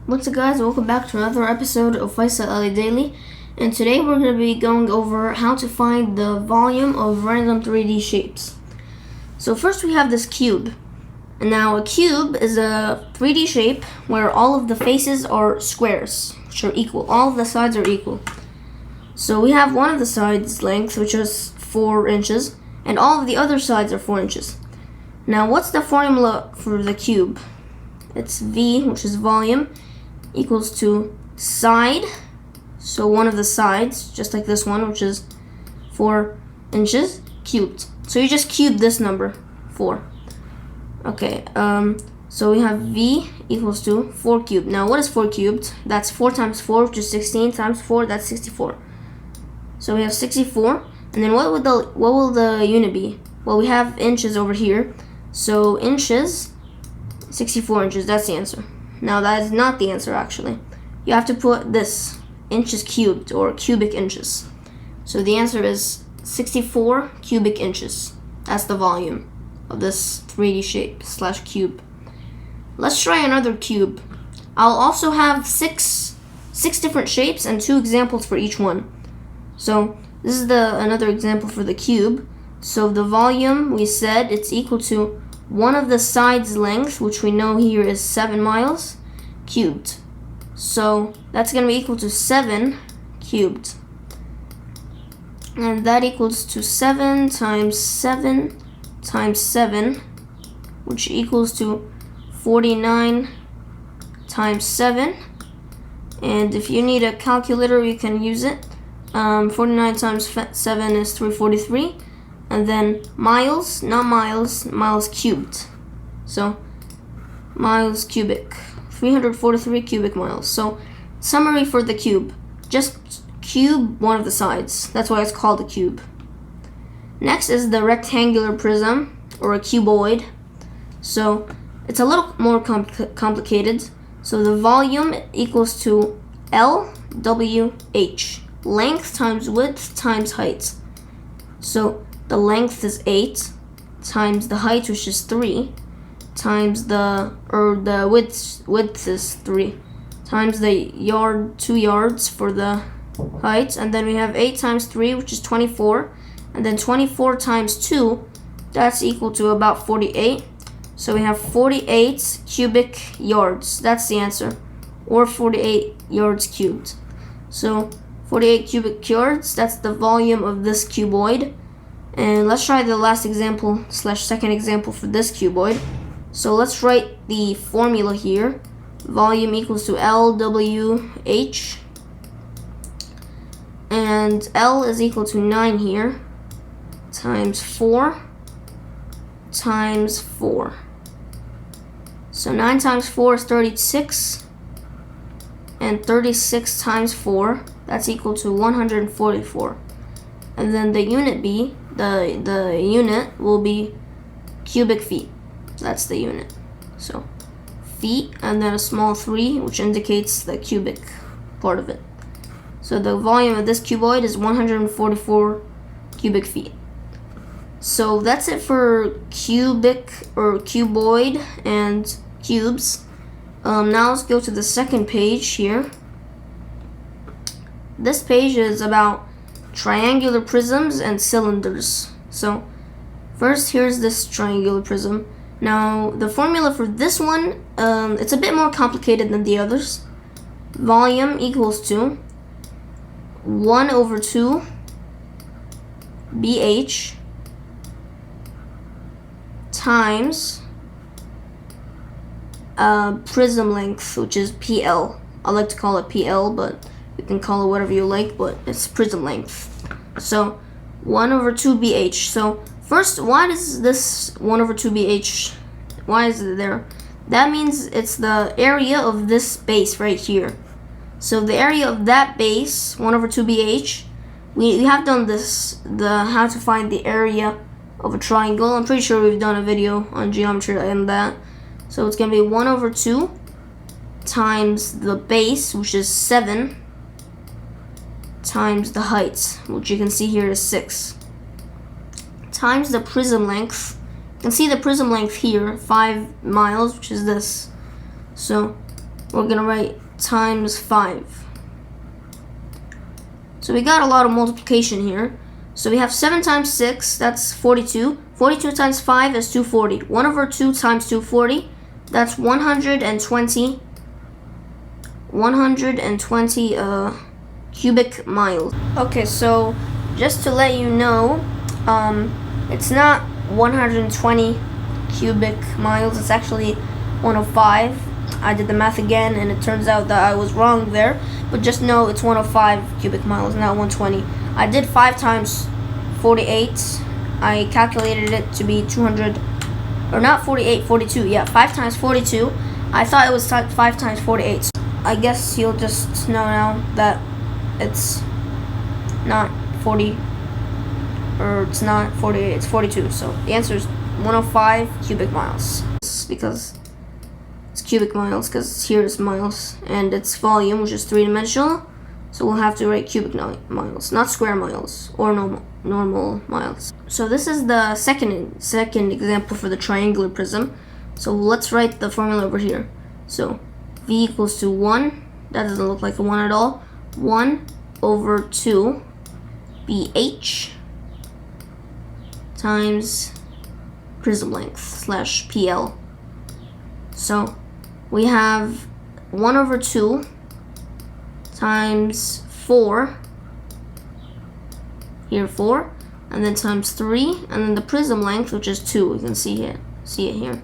What's up, guys? Welcome back to another episode of Faisal Al-edaily, and today we're going to be going over how to find the volume of random 3D shapes. So first we have this cube, and now a cube is a 3D shape where all of the faces are squares, which are equal. All of the sides are equal. So we have one of the sides length, which is 4 inches, and all of the other sides are 4 inches. Now what's the formula for the cube? It's V, which is volume, equals to side, so one of the sides, just like this one, which is 4 inches, cubed. So you just cube this number, 4. Okay, so we have V equals to 4 cubed. Now what is 4 cubed? That's 4 times 4, which is 16, times 4, that's 64. So we have 64, and then what will the unit be? Well, we have inches over here, so inches, 64 inches, that's the answer. Now that is not the answer actually. You have to put this, inches cubed, or cubic inches. So the answer is 64 cubic inches. That's the volume of this 3D shape / cube. Let's try another cube. I'll also have six different shapes and 2 examples for each one. So this is another example for the cube. So the volume, we said it's equal to one of the sides length, which we know here is 7 miles, cubed. So that's going to be equal to 7 cubed. And that equals to 7 times 7 times 7, which equals to 49 times 7. And if you need a calculator, you can use it. 49 times 7 is 343. And then miles, not miles, miles cubed. So miles cubic, 343 cubic miles. So summary for the cube, just cube one of the sides. That's why it's called a cube. Next is the rectangular prism, or a cuboid. So it's a little more complicated. So the volume equals to LWH, length times width times height. So the length is 8 times the height, which is 3, times the width is 3, times the 2 yards for the height, and then we have 8 times 3, which is 24, and then 24 times 2, that's equal to about 48. So we have 48 cubic yards. That's the answer, or 48 yards cubed. So 48 cubic yards, that's the volume of this cuboid. And let's try the last example / second example for this cuboid. So let's write the formula here. Volume equals to LWH, and L is equal to 9 here, times 4 times 4. So 9 times 4 is 36, and 36 times 4, that's equal to 144. And then the unit B, the unit will be cubic feet. That's the unit. So feet, and then a small 3, which indicates the cubic part of it. So the volume of this cuboid is 144 cubic feet. So that's it for cubic or cuboid and cubes. Now let's go to the second page here. This page is about triangular prisms and cylinders. So first, here's this triangular prism. Now the formula for this one, it's a bit more complicated than the others. Volume equals to 1/2 BH times prism length, which is PL. I like to call it PL, but you can call it whatever you like, but it's prism length. So 1/2 BH. So first, why is this 1/2 BH? Why is it there? That means it's the area of this base right here. So the area of that base, 1/2 BH, we have done this, how to find the area of a triangle. I'm pretty sure we've done a video on geometry and that. So it's going to be 1/2 times the base, which is 7, times the height, which you can see here is 6, times the prism length. You can see the prism length here, 5 miles, which is this. So we're gonna write times 5. So we got a lot of multiplication here. So we have 7 times 6, that's 42. 42 times 5 is 240. 1 over 2 times 240, that's 120 cubic miles. Okay, so just to let you know, it's not 120 cubic miles, it's actually 105. I did the math again and it turns out that I was wrong there, but just know it's 105 cubic miles, not 120. I did 5 times 48. I calculated it to be 200, or not 48, 42. Yeah, 5 times 42. I thought it was 5 times 48. So I guess you'll just know now that it's not 40, or it's not 48, it's 42. So the answer is 105 cubic miles. It's because it's cubic miles, because here is miles, and its volume, which is 3-dimensional. So we'll have to write cubic miles, not square miles or normal miles. So this is the second example for the triangular prism. So let's write the formula over here. So V equals to 1. That doesn't look like a 1 at all. 1 over 2 BH times prism length slash PL. So we have 1 over 2 times 4, here 4, and then times 3, and then the prism length, which is 2. You can see it here.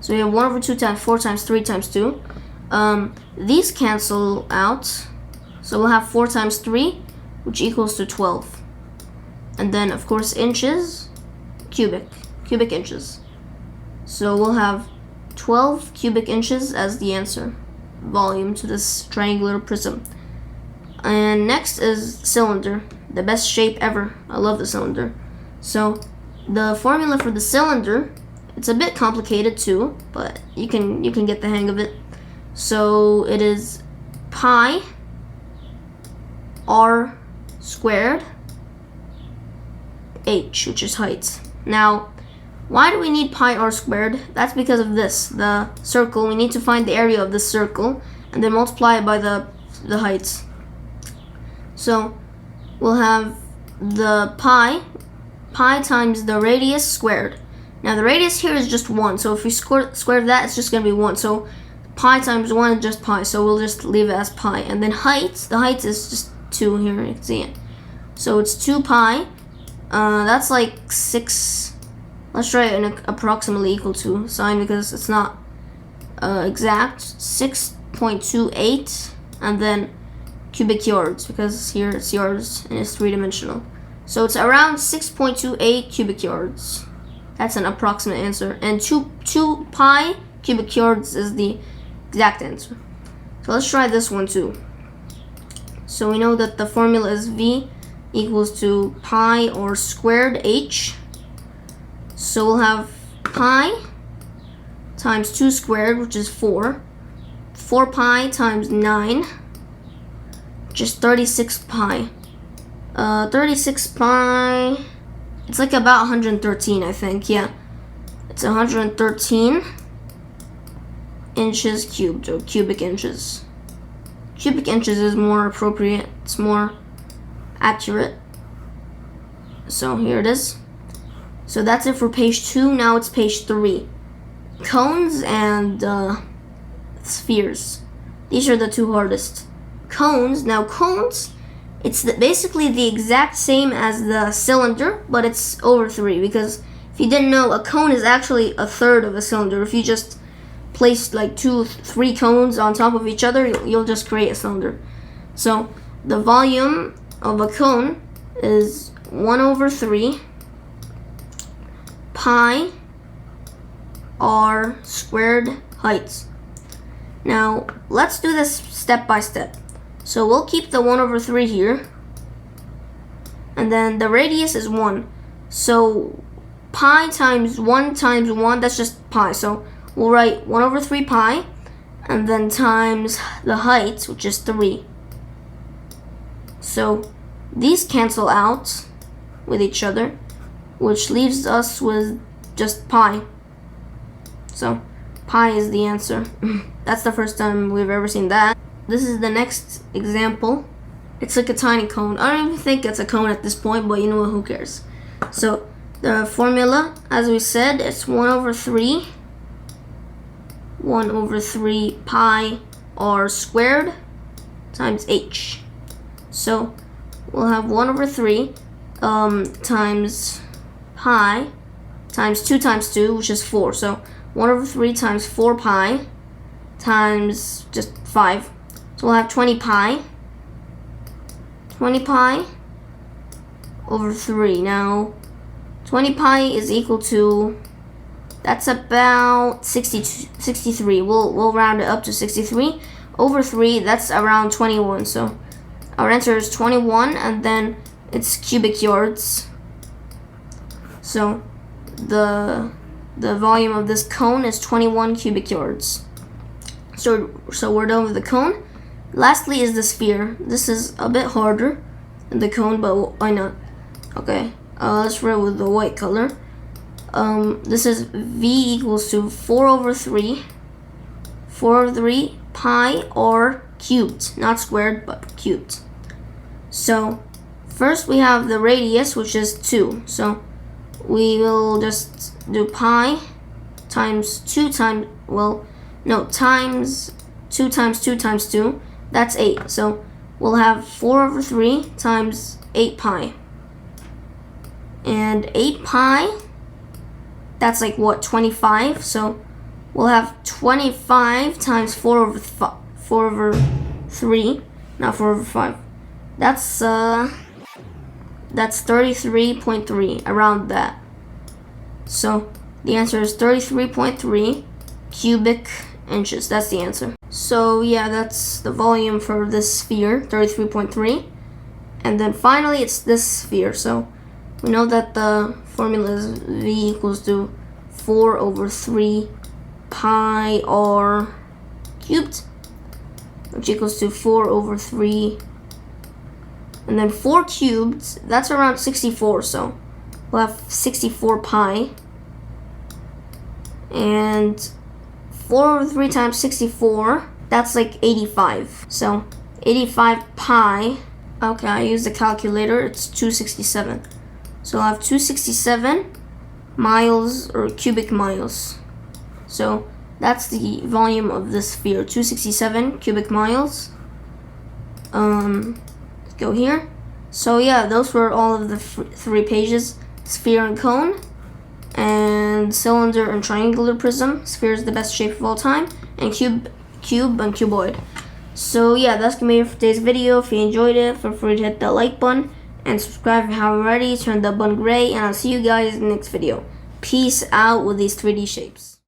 So we have 1 over 2 times 4 times 3 times 2. These cancel out, so we'll have 4 times 3, which equals to 12. And then, of course, inches, cubic inches. So we'll have 12 cubic inches as the answer volume to this triangular prism. And next is cylinder, the best shape ever. I love the cylinder. So the formula for the cylinder, it's a bit complicated too, but you can get the hang of it. So it is pi r squared h, which is height. Now, why do we need pi r squared? That's because of this, the circle. We need to find the area of the circle and then multiply it by the height. So we'll have the pi times the radius squared. Now the radius here is just 1, so if we square that, it's just going to be 1. So pi times 1 is just pi, so we'll just leave it as pi. And then the height is just 2 here, you can see it. So it's 2 pi, that's like 6, let's try an approximately equal to sign because it's not exact, 6.28, and then cubic yards, because here it's yards and it's 3-dimensional. So it's around 6.28 cubic yards. That's an approximate answer. And 2 pi cubic yards is the exact answer. So let's try this one too. So we know that the formula is V equals to pi or squared h. So we'll have pi times 2 squared, which is 4. 4 pi times 9, which is 36 pi. 36 pi, it's like about 113, I think. Yeah, it's 113 inches cubed, or cubic inches. Cubic inches is more appropriate, it's more accurate. So here it is. So that's it for page 2. Now it's page 3. Cones and spheres. These are the two hardest. Cones. Now cones, it's basically the exact same as the cylinder, but it's over 3, because if you didn't know, a cone is actually a third of a cylinder. If you just place like 3 cones on top of each other, you'll just create a cylinder. So the volume of a cone is 1 over 3 pi r squared height. Now let's do this step by step. So we'll keep the 1 over 3 here, and then the radius is 1. So pi times 1 times 1, that's just pi. So we'll write 1 over 3 pi, and then times the height, which is 3. So these cancel out with each other, which leaves us with just pi. So pi is the answer. That's the first time we've ever seen that. This is the next example. It's like a tiny cone. I don't even think it's a cone at this point, but you know what, who cares? So the formula, as we said, it's 1 over 3 pi r squared times h. So we'll have 1 over 3 times pi times 2, which is 4. So 1 over 3 times 4 pi times just 5. So we'll have 20 pi. 20 pi over 3. Now 20 pi is equal to, that's about 63. We'll round it up to 63. Over 3, that's around 21. So our answer is 21, and then it's cubic yards. So the volume of this cone is 21 cubic yards. So we're done with the cone. Lastly is the sphere. This is a bit harder than the cone, but why not? Okay, let's write with the white color. This is V equals to 4 over 3 pi r cubed, not squared, but cubed. So first we have the radius, which is 2. So we will just do pi times 2 times, times 2 times 2 times 2. That's 8. So we'll have 4 over 3 times 8 pi. And 8 pi, that's like what, 25? So we'll have 25 times 4 over 3, not 4 over 5. That's 33.3, around that. So the answer is 33.3 cubic inches. That's the answer. So yeah, that's the volume for this sphere, 33.3. And then finally it's this sphere. So we know that the formula is V equals to 4 over 3 pi r cubed, which equals to 4 over 3. And then 4 cubed, that's around 64. So we'll have 64 pi. And 4 over 3 times 64, that's like 85. So 85 pi, okay, I use the calculator, it's 267. So I'll have 267 miles, or cubic miles. So that's the volume of this sphere, 267 cubic miles. Let's go here. So yeah, those were all of the 3 pages: sphere and cone, and cylinder and triangular prism. Sphere is the best shape of all time, and cube and cuboid. So yeah, that's gonna be it for today's video. If you enjoyed it, feel free to hit that like button and subscribe if you haven't already. Turn the button gray, and I'll see you guys in the next video. Peace out with these 3D shapes.